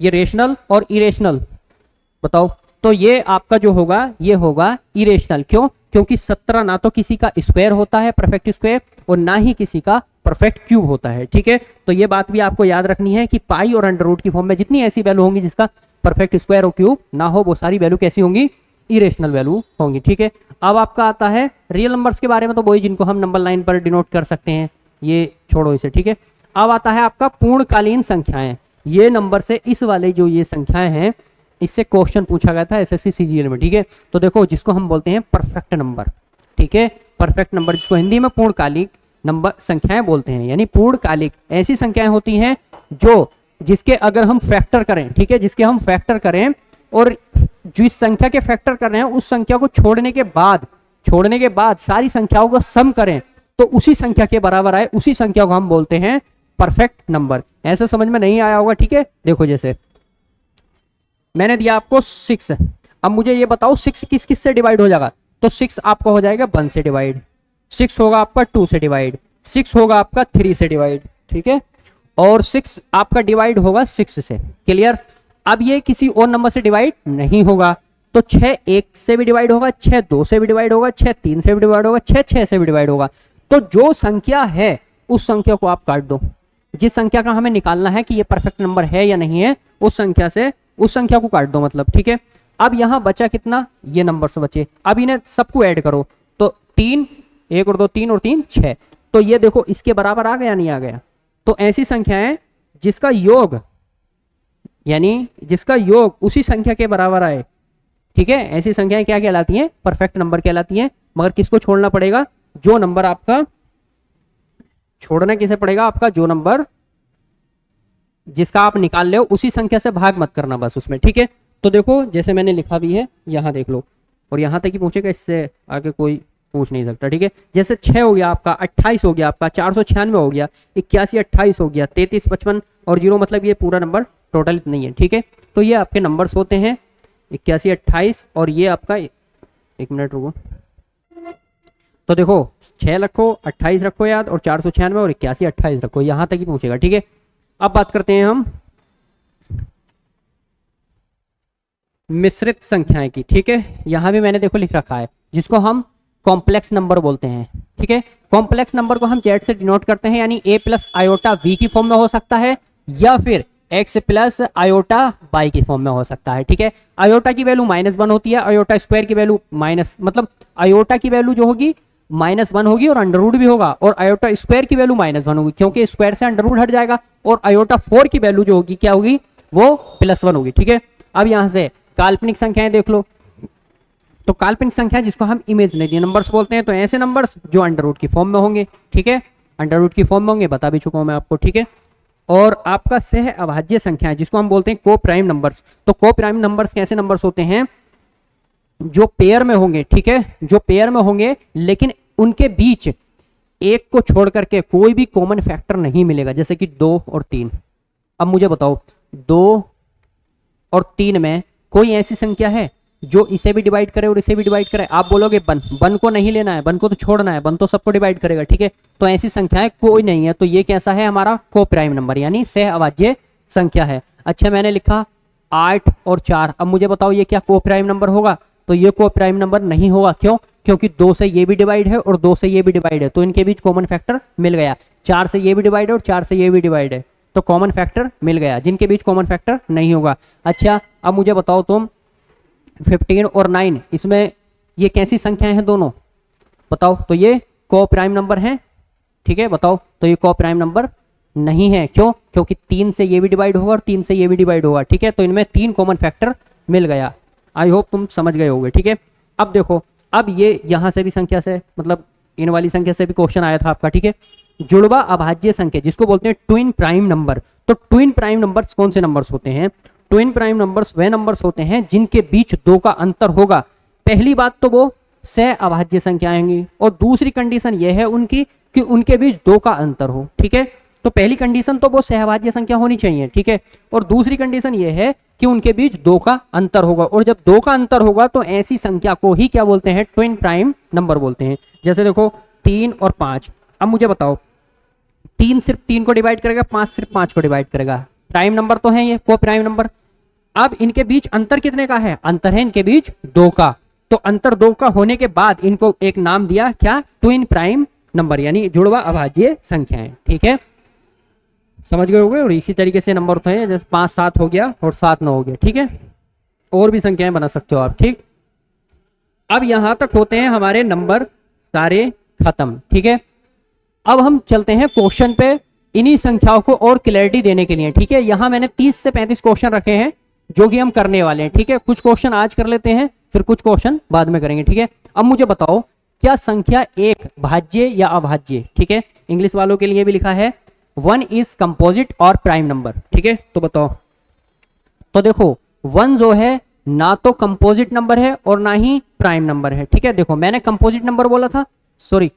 ये रेशनल और इरेशनल, बताओ। तो ये आपका जो होगा ये होगा इरेशनल। क्यों? क्योंकि 17 ना तो किसी का स्क्वायर होता है परफेक्ट स्क्वायर, और ना ही किसी का परफेक्ट क्यूब होता है, ठीक है। तो ये बात भी आपको याद रखनी है कि पाई और अंडर रूट की फॉर्म में जितनी ऐसी वैल्यू होंगी जिसका परफेक्ट स्क्वायर और क्यूब ना हो, वो सारी वैल्यू कैसी होंगी? इरेशनल वैल्यू होंगी, ठीक है। अब आपका आता है रियल नंबर्स के बारे में, तो वही जिनको हम नंबर लाइन पर डिनोट कर सकते हैं, ये छोड़ो इसे, ठीक है। अब आता है आपका पूर्णकालीन संख्याएं। ये नंबर से इस वाले जो ये संख्याएं हैं, इससे क्वेश्चन पूछा गया था एसएससी सीजीएल में, ठीक है। तो देखो जिसको हम बोलते हैं परफेक्ट नंबर, ठीक है, परफेक्ट नंबर, जिसको हिंदी में पूर्णकालिक नंबर संख्याएं बोलते हैं। यानी पूर्णकालिक ऐसी संख्याएं होती हैं जो जिसके अगर हम फैक्टर करें, ठीक है, जिसके हम फैक्टर करें और जिस संख्या के फैक्टर कर रहे हैं उस संख्या को छोड़ने के बाद सारी संख्याओं का सम करें तो उसी संख्या के बराबर आए, उसी संख्या को हम बोलते हैं परफेक्ट नंबर। ऐसा समझ में नहीं आया होगा, ठीक है। देखो जैसे मैंने दिया आपको 6, अब मुझे ये बताओ 6 किस किस से डिवाइड हो जाएगा? तो 6 आपका हो जाएगा 1 से डिवाइड, 6 होगा आपका 2 से डिवाइड, 6 होगा आपका 3 से डिवाइड, ठीक है, और 6 आपका डिवाइड होगा 6 से। क्लियर? अब ये किसी और नंबर से डिवाइड नहीं होगा, तो 6 1 से भी डिवाइड होगा, 6 2 से भी डिवाइड होगा, 6 3 से भी डिवाइड होगा, 6 6 से भी डिवाइड होगा। तो जो संख्या है उस संख्या को आप काट दो, जिस संख्या का हमें निकालना है कि ये परफेक्ट नंबर है या नहीं है, उस संख्या से उस संख्या को काट दो, मतलब, ठीक है। अब यहां बचा कितना? ये नंबर से बचे। अब इन्हें सबको ऐड करो, तो 3, 1 और 2 3 और 3 6, तो ये देखो इसके बराबर आ गया नहीं आ गया? तो ऐसी संख्याएं जिसका योग, यानी जिसका योग उसी संख्या के बराबर आए, ठीक है, ऐसी संख्याएं क्या कहलाती हैं? परफेक्ट नंबर कहलाती हैं। मगर किसको छोड़ना पड़ेगा? जो नंबर आपका छोड़ना किसे पड़ेगा? आपका जो नंबर जिसका आप निकाल रहे हो उसी संख्या से भाग मत करना बस उसमें, ठीक है। तो देखो जैसे मैंने लिखा भी है, यहां देख लो, और यहां तक ही पूछेगा, इससे आगे कोई पूछ नहीं सकता, ठीक है। जैसे 6 हो गया आपका, 28 हो गया आपका, 496 हो गया, 81 28 हो गया, 33 55 और 0, मतलब ये पूरा नंबर टोटल इतना ही है, ठीक है। तो ये आपके नंबर्स होते हैं 81 28, और ये आपका, एक मिनट रुको, तो देखो 6 रखो, 28 रखो याद, और 496 और 81 28 रखो, यहां तक ही पूछेगा, ठीक है। अब बात करते हैं हम मिश्रित संख्याएं की, ठीक है। यहां भी मैंने देखो लिख रखा है जिसको हम कॉम्प्लेक्स नंबर बोलते हैं, ठीक है। कॉम्प्लेक्स नंबर को हम जेड से डिनोट करते हैं, यानी ए प्लस आयोटा वी की फॉर्म में हो सकता है या फिर एक्स प्लस आयोटा बाई की फॉर्म में हो सकता है, ठीक है। आयोटा की वैल्यू -1 होती है, आयोटा स्क्वायर की वैल्यू माइनस, मतलब आयोटा की वैल्यू जो होगी -1 होगी और अंडर रूट भी होगा, और आयोटा स्क्वायर की वैल्यू -1 होगी क्योंकि स्क्वायर से अंडर रूट हट जाएगा, और आयोटा 4 की वैल्यू जो होगी क्या होगी, वो +1 होगी, ठीक है। अब यहां से काल्पनिक संख्याएं देख लो। तो काल्पनिक संख्या जिसको हम इमेजिनरी नंबर्स बोलते हैं, तो ऐसे नंबर्स जो अंडर रूट की फॉर्म में होंगे, ठीक है, अंडर रूट की फॉर्म में होंगे, बता भी चुका हूं मैं आपको, ठीक है। और आपका सह अभाज्य संख्या जिसको हम बोलते हैं को प्राइम नंबर्स, तो को प्राइम नंबर्स कैसे नंबर्स होते हैं, जो पेयर में होंगे, ठीक है, जो पेयर में होंगे लेकिन उनके बीच एक को छोड़ करके कोई भी कॉमन फैक्टर नहीं मिलेगा, जैसे कि 2 और 3। अब मुझे बताओ 2 और 3 में कोई ऐसी संख्या है जो इसे भी डिवाइड करे और इसे भी डिवाइड करे? आप बोलोगे बन को नहीं लेना है, बन को तो छोड़ना है, बन तो सबको डिवाइड करेगा, ठीक है। तो ऐसी संख्याएं कोई नहीं है, तो ये कैसा है, हमारा को प्राइम नंबर यानी सह अभाज्य संख्या है। अच्छा, मैंने लिखा 8 और 4। अब मुझे बताओ ये क्या को प्राइम नंबर होगा? तो ये को प्राइम नंबर नहीं होगा। क्यों? क्योंकि 2 से ये भी डिवाइड है और 2 से ये भी डिवाइड है, तो इनके बीच कॉमन फैक्टर मिल गया। 4 से ये भी डिवाइड है और 4 से ये भी डिवाइड है, तो कॉमन फैक्टर मिल गया, जिनके बीच कॉमन फैक्टर नहीं होगा। अच्छा, अब मुझे बताओ तुम 15 और 9, इसमें ये कैसी संख्याएं हैं दोनों? बताओ। तो ये को प्राइम नंबर है, ठीक है, बताओ। तो ये को प्राइम नंबर नहीं है। क्यों? क्योंकि 3 से ये भी डिवाइड होगा और 3 से ये भी डिवाइड होगा, ठीक है। तो इनमें 3 कॉमन फैक्टर मिल गया। आई होप तुम समझ गए होगे, ठीक है। अब देखो, अब ये यहां से भी संख्या से, मतलब इन वाली संख्या से भी क्वेश्चन आया था आपका, ठीक है। जुड़वा अभाज्य संख्या जिसको बोलते हैं ट्विन प्राइम नंबर। तो ट्विन प्राइम नंबर्स कौन से नंबर्स होते हैं? ट्विन प्राइम नंबर्स वह नंबर्स होते हैं जिनके बीच 2 का अंतर होगा। पहली बात तो वो सह अभाज्य संख्याएं होंगी, और दूसरी कंडीशन यह है उनकी कि उनके बीच 2 का अंतर हो, ठीक है। तो पहली कंडीशन तो वो सहभाज्य संख्या होनी चाहिए, ठीक है। और दूसरी कंडीशन यह है कि उनके बीच 2 का अंतर होगा, और जब 2 का अंतर होगा तो ऐसी संख्या को ही क्या बोलते हैं? ट्विन प्राइम नंबर बोलते हैं। जैसे देखो 3 और 5। अब मुझे बताओ 3 सिर्फ 3 को डिवाइड करेगा, 5 सिर्फ 5 को डिवाइड करेगा, प्राइम नंबर तो है ये, को प्राइम नंबर। अब इनके बीच अंतर कितने का है? अंतर है इनके बीच 2 का। तो अंतर 2 का होने के बाद इनको एक नाम दिया, क्या? ट्विन प्राइम नंबर, यानी जुड़वा अभाज्य संख्याएं, ठीक है। समझ गए होंगे। और इसी तरीके से नंबर होते हैं, जैसे 5 7 हो गया और 7 9 हो गया, ठीक है। और भी संख्याएं बना सकते हो आप, ठीक। अब यहां तक होते हैं हमारे नंबर सारे खत्म, ठीक है। अब हम चलते हैं क्वेश्चन पे, इन्हीं संख्याओं को और क्लैरिटी देने के लिए, ठीक है। यहां मैंने 30 से 35 क्वेश्चन रखे हैं जो कि हम करने वाले हैं, ठीक है। कुछ क्वेश्चन आज कर लेते हैं, फिर कुछ क्वेश्चन बाद में करेंगे, ठीक है। अब मुझे बताओ क्या संख्या एक भाज्य या अभाज्य, ठीक है। इंग्लिश वालों के लिए भी लिखा है 1 इज कंपोजिट और प्राइम नंबर, ठीक है। तो बताओ। तो देखो 1 जो है ना तो कंपोजिट नंबर है और ना ही प्राइम नंबर है, ठीक है। देखो मैंने कंपोजिट नंबर बोला था, सॉरी,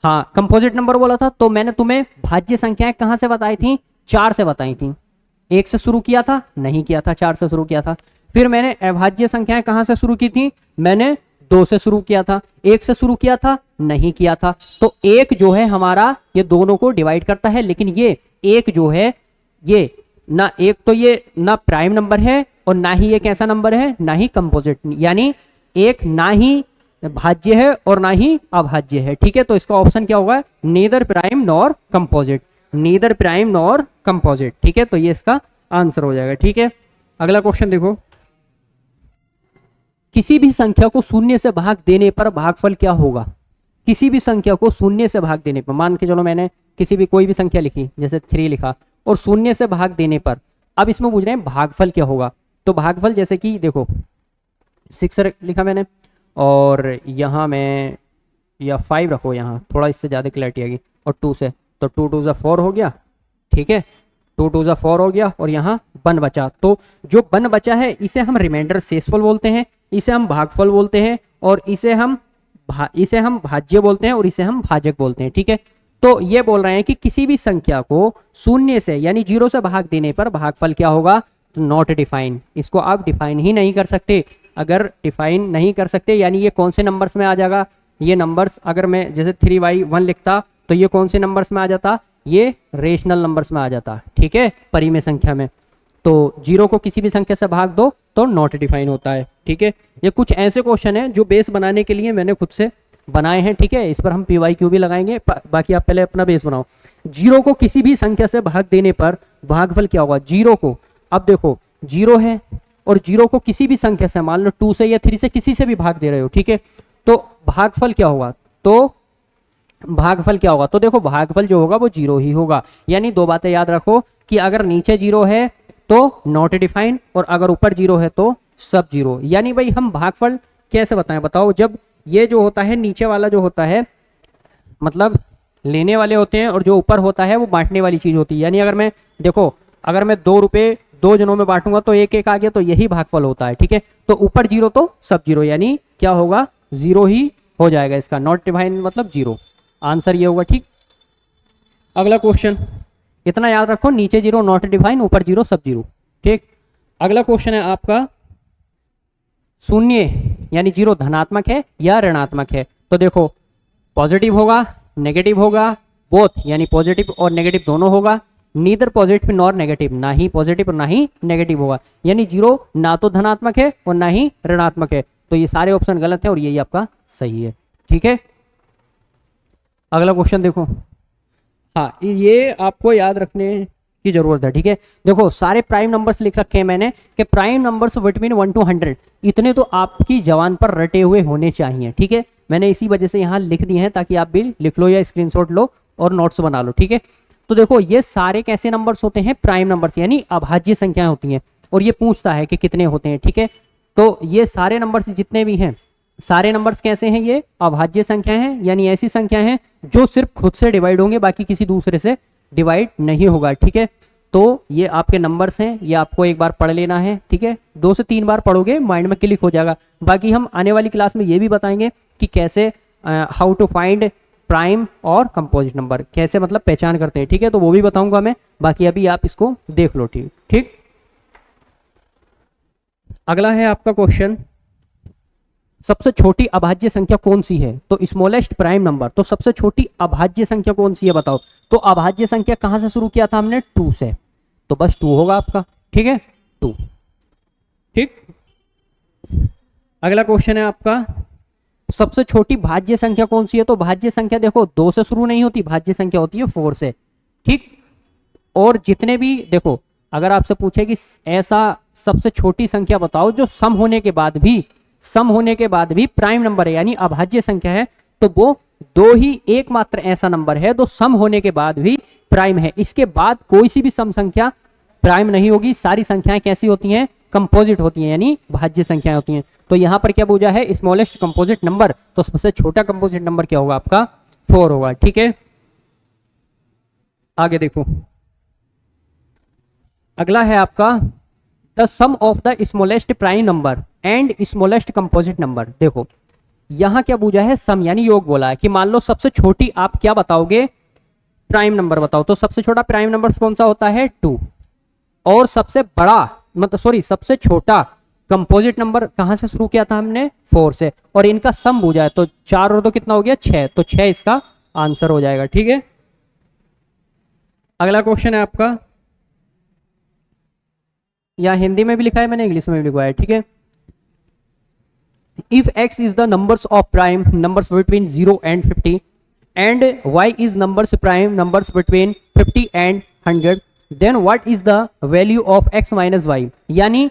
हाँ कंपोजिट नंबर बोला था, तो मैंने तुम्हें भाज्य संख्याएं कहां से बताई थी? 4 से बताई थी। 1 से शुरू किया था? नहीं किया था, 4 से शुरू किया था। फिर मैंने अभाज्य संख्याएं कहां से शुरू की थी? मैंने 2 से शुरू किया था। 1 से शुरू किया था? नहीं किया था। तो 1 जो है हमारा ये दोनों को डिवाइड करता है, लेकिन ये 1 जो है ये ना, एक तो ये ना प्राइम नंबर है और ना ही ये कैसा नंबर है, ना ही कंपोजिट, यानी एक ना ही भाज्य है और ना ही अभाज्य है, ठीक है। तो इसका ऑप्शन क्या होगा? Neither prime nor composite, neither prime nor composite, ठीक है। तो ये इसका आंसर हो जाएगा, ठीक है। अगला क्वेश्चन देखो, किसी भी संख्या को शून्य से भाग देने पर भागफल क्या होगा? किसी भी संख्या को शून्य से भाग देने पर, मान के चलो मैंने किसी भी कोई भी संख्या लिखी, जैसे 3 लिखा, और शून्य से भाग देने पर, अब इसमें पूछ रहे हैं भागफल क्या होगा। तो भागफल जैसे कि देखो 6 लिखा मैंने, और यहाँ मैं या 5 रखो, यहाँ थोड़ा इससे ज़्यादा क्लैरिटी आएगी, और 2 से, तो 2 2 जा 4 हो गया, ठीक है। 2 2 जा 4 हो गया, और यहाँ 1 बचा। तो जो 1 बचा है इसे हम रिमाइंडर शेषफल बोलते हैं, इसे हम भागफल बोलते हैं, और इसे हम भाज्य बोलते हैं, और इसे हम भाजक बोलते हैं, ठीक है। तो ये बोल रहे हैं कि किसी भी संख्या को शून्य से यानी 0 से भाग देने पर भागफल क्या होगा? तो नॉट डिफाइन, इसको आप डिफाइन ही नहीं कर सकते। अगर डिफाइन नहीं कर सकते यानी ये कौन से नंबर्स में आ जाएगा? ये नंबर्स, अगर मैं जैसे 3/1 लिखता तो ये कौन से नंबर्स में आ जाता? ये रेशनल नंबर्स में आ जाता, ठीक है, परिमेय संख्या में। तो जीरो को किसी भी संख्या से भाग दो तो नॉट डिफाइन होता है। ठीक है, ये कुछ ऐसे क्वेश्चन है जो बेस बनाने के लिए मैंने खुद से बनाए हैं। ठीक है, इस पर हम PYQ भी लगाएंगे, बाकी आप पहले अपना बेस बनाओ। जीरो को किसी भी संख्या से भाग देने पर भागफल क्या होगा? जीरो को, अब देखो जीरो है और जीरो को किसी भी संख्या से, मान लो 2 से या 3 से, किसी से भी भाग दे रहे हो, ठीक है, तो भागफल क्या होगा? तो भागफल क्या होगा? तो देखो भागफल जो होगा वो जीरो ही होगा। यानी दो बातें याद रखो कि अगर नीचे जीरो है तो नॉट डिफाइन, और अगर ऊपर जीरो है तो सब जीरो। यानी भाई हम भागफल कैसे बताएं? बताओ, जब ये जो होता है नीचे वाला जो होता है मतलब लेने वाले होते हैं, और जो ऊपर होता है वो बांटने वाली चीज होती है। यानी अगर मैं देखो, अगर मैं 2 रुपए 2 जनों में बांटूंगा तो एक एक आ गया, तो यही भागफल होता है। ठीक है, तो ऊपर जीरो तो सब जीरो, यानी क्या होगा? जीरो ही हो जाएगा इसका। नॉट डिफाइन मतलब जीरो, आंसर ये होगा। ठीक, अगला क्वेश्चन इतना याद रखो, नीचे जीरो नॉट डिफाइन, ऊपर जीरो सब जीरो। ठीक, अगला क्वेश्चन है आपका, शून्य यानी जीरो धनात्मक है या ऋणात्मक है? तो देखो पॉजिटिव होगा, नेगेटिव होगा, बोथ यानी पॉजिटिव और नेगेटिव दोनों होगा, नीदर पॉजिटिव नॉर नेगेटिव, ना ही पॉजिटिव और ना ही नेगेटिव होगा। यानी जीरो ना तो धनात्मक है और ना ही ऋणात्मक है, तो ये सारे ऑप्शन गलत है और यही आपका सही है। ठीक है, अगला क्वेश्चन देखो, हाँ ये आपको याद रखने की जरूरत है। ठीक है, देखो सारे प्राइम नंबर्स लिख रखे हैं मैंने कि प्राइम नंबर्स बिटवीन 1 to 100, इतने तो आपकी जबान पर रटे हुए होने चाहिए। ठीक है, मैंने इसी वजह से यहाँ लिख दिए हैं ताकि आप भी लिख लो या स्क्रीनशॉट लो और नोट्स बना लो। ठीक है, तो देखो ये सारे कैसे नंबर्स होते हैं? प्राइम नंबर्स, यानी अभाज्य संख्याएं होती हैं, और ये पूछता है कि कितने होते हैं। ठीक है, तो ये सारे नंबर्स जितने भी हैं, सारे नंबर्स कैसे हैं? ये अभाज्य संख्या हैं, यानी ऐसी संख्या हैं जो सिर्फ खुद से डिवाइड होंगे, बाकी किसी दूसरे से डिवाइड नहीं होगा। ठीक है, तो ये आपके नंबर्स हैं, ये आपको एक बार पढ़ लेना है। ठीक है, 2 से 3 बार पढ़ोगे माइंड में क्लिक हो जाएगा। बाकी हम आने वाली क्लास में ये भी बताएंगे कि कैसे हाउ टू फाइंड प्राइम और कंपोजिट नंबर, कैसे मतलब पहचान करते हैं। ठीक है, तो वो भी बताऊंगा मैं, बाकी अभी आप इसको देख लो। ठीक ठीक, अगला है आपका क्वेश्चन, सबसे छोटी अभाज्य संख्या कौन सी है? तो स्मॉलेस्ट प्राइम नंबर, तो सबसे छोटी अभाज्य संख्या कौन सी है बताओ? तो अभाज्य संख्या कहां से शुरू किया था हमने? 2 से, तो बस 2 होगा आपका। ठीक है, 2। ठीक, अगला क्वेश्चन है आपका, सबसे छोटी भाज्य संख्या कौन सी है? तो भाज्य संख्या देखो 2 से शुरू नहीं होती, भाज्य संख्या होती है 4 से। ठीक, और जितने भी देखो, अगर आपसे पूछे कि ऐसा सबसे छोटी संख्या बताओ जो सम होने के बाद भी प्राइम नंबर है, यानी अभाज्य संख्या है, तो वो 2 ही एकमात्र ऐसा नंबर है जो सम होने के बाद भी प्राइम है। इसके बाद कोई सी भी सम संख्या प्राइम नहीं होगी, सारी संख्याएं कैसी होती हैं? कंपोजिट होती हैं, यानी भाज्य संख्याएं होती हैं। तो यहां पर क्या पूछा है? स्मॉलेस्ट कंपोजिट नंबर, तो सबसे छोटा कंपोजिट नंबर क्या होगा आपका? 4 होगा। ठीक है, आगे देखो, अगला है आपका the sum of the smallest prime number and smallest composite number. देखो यहां क्या पूछा है? सम यानी योग बोला है कि मान लो सबसे छोटी आप क्या बताओगे? प्राइम नंबर बताओ। तो सबसे छोटा प्राइम नंबर कौन सा होता है? 2। और सबसे बड़ा मतलब सबसे छोटा कंपोजिट नंबर कहां से शुरू किया था हमने? 4 से, और इनका सम पूछा है, तो 4 और 2 कितना हो गया? 6, तो 6 इसका आंसर हो जाएगा। ठीक है, अगला क्वेश्चन है आपका, या हिंदी में भी लिखा है मैंने, इंग्लिश में भी लिखा है। ठीक है, if x is the numbers of prime numbers between 0 and 50 and y is numbers prime numbers between 50 and 100, then what is the value of x minus y? यानी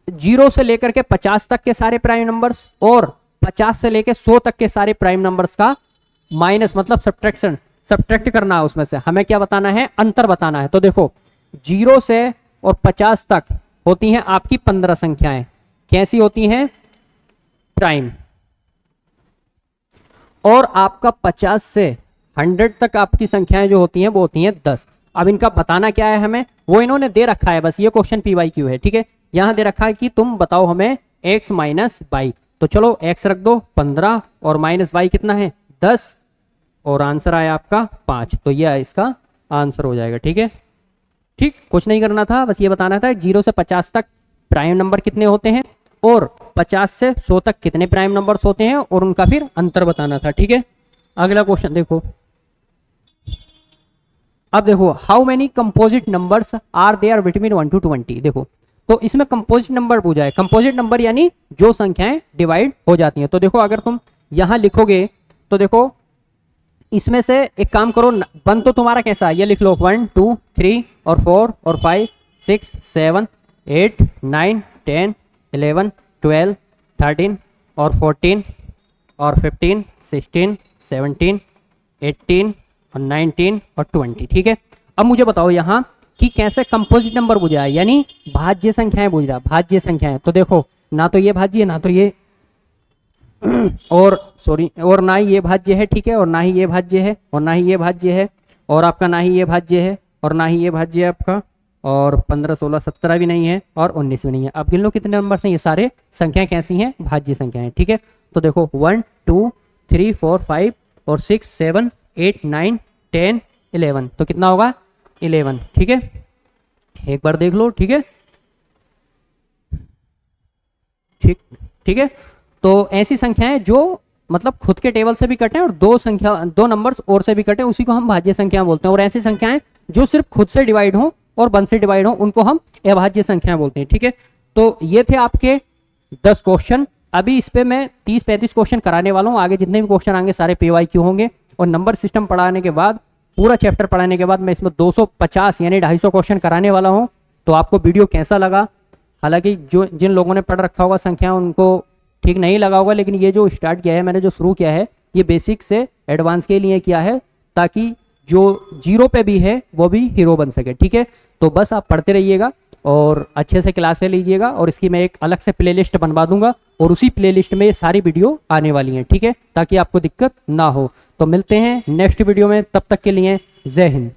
0 से लेकर के 50 तक के सारे प्राइम नंबर्स और 50 से लेकर 100 तक के सारे प्राइम नंबर्स का माइनस मतलब सब्ट्रैक्ट करना है, उसमें से हमें क्या बताना है? अंतर बताना है। तो देखो 0 से और 50 तक होती हैं आपकी 15 संख्याएं, कैसी होती हैं? प्राइम। और आपका 50 से 100 तक आपकी संख्याएं जो होती हैं वो होती हैं 10। अब इनका बताना क्या है हमें? वो इन्होंने दे रखा है, बस ये क्वेश्चन PYQ है। ठीक है, यहां दे रखा है कि तुम बताओ हमें x माइनस वाई, तो चलो x रख दो 15 और माइनस वाई कितना है? 10, और आंसर आया आपका 5, तो ये इसका आंसर हो जाएगा। ठीक है, ठीक, कुछ नहीं करना था, बस ये बताना था 0 से 50 तक प्राइम नंबर कितने होते हैं और 50 से 100 तक कितने प्राइम नंबर्स होते हैं, और उनका फिर अंतर बताना था। ठीक है, अगला क्वेश्चन देखो, अब देखो how many composite numbers are there between 1 to 20। देखो तो इसमें कंपोजिट नंबर पूछा है। कंपोजिट नंबर यानी जो संख्याएं डिवाइड हो जाती हैं। तो देखो अगर तुम यहां लिखोगे तो देखो इसमें से एक काम करो, बन तो तुम्हारा कैसा है, ये लिख लो 1 2 3 और 4 और 5 6 7 8 9 10 11 12 13 और 14 और 15 16 17 18 और 19 और 20। ठीक है, अब मुझे बताओ यहाँ कि कैसे कंपोजिट नंबर पूछा है, यानी भाज्य संख्याएं पूछ रहा, भाज्य संख्याएं। तो देखो ना तो ये भाज्य ना तो ये और सॉरी और ना ही ये भाज्य है, ठीक है, और ना ही ये भाज्य है और ना ही ये भाज्य है और आपका ना ही ये भाज्य है और ना ही ये भाज्य है आपका, और 15 16 17 भी नहीं है और 19 भी नहीं है। अब गिन लो कितने नंबर हैं, ये सारे संख्याएं कैसी हैं, भाज्य संख्याएं। ठीक है, तो देखो 1 2 3 4 5 और 6 7 8 9 10 11, तो कितना होगा 11। ठीक है, एक बार देख लो। ठीक है, ठीक है, तो ऐसी संख्याएं जो मतलब खुद के टेबल से भी कटें और दो नंबर्स और से भी कटें, उसी को हम भाज्य संख्या बोलते हैं। और ऐसी संख्याएं जो सिर्फ खुद से डिवाइड हो और 1 से डिवाइड हो, उनको हम अभाज्य संख्या बोलते हैं। ठीक है, तो ये थे आपके 10 क्वेश्चन। अभी इस पे मैं 30-35 क्वेश्चन कराने वाला हूँ। आगे जितने भी क्वेश्चन आएंगे सारे PYQ होंगे। और नंबर सिस्टम पढ़ाने के बाद, पूरा चैप्टर पढ़ाने के बाद मैं इसमें 250 यानी 250 क्वेश्चन कराने वाला हूँ। तो आपको वीडियो कैसा लगा, हालांकि जिन लोगों ने पढ़ रखा होगा संख्या उनको ठीक नहीं लगा होगा, लेकिन ये जो स्टार्ट किया है मैंने, जो शुरू किया है, ये बेसिक से एडवांस के लिए किया है ताकि जो जीरो पे भी है वो भी हीरो बन सके। ठीक है, तो बस आप पढ़ते रहिएगा और अच्छे से क्लासें लीजिएगा। और इसकी मैं एक अलग से प्लेलिस्ट बनवा दूंगा और उसी प्लेलिस्ट में ये सारी वीडियो आने वाली हैं। ठीक है, ताकि आपको दिक्कत ना हो। तो मिलते हैं नेक्स्ट वीडियो में, तब तक के लिए जय हिंद।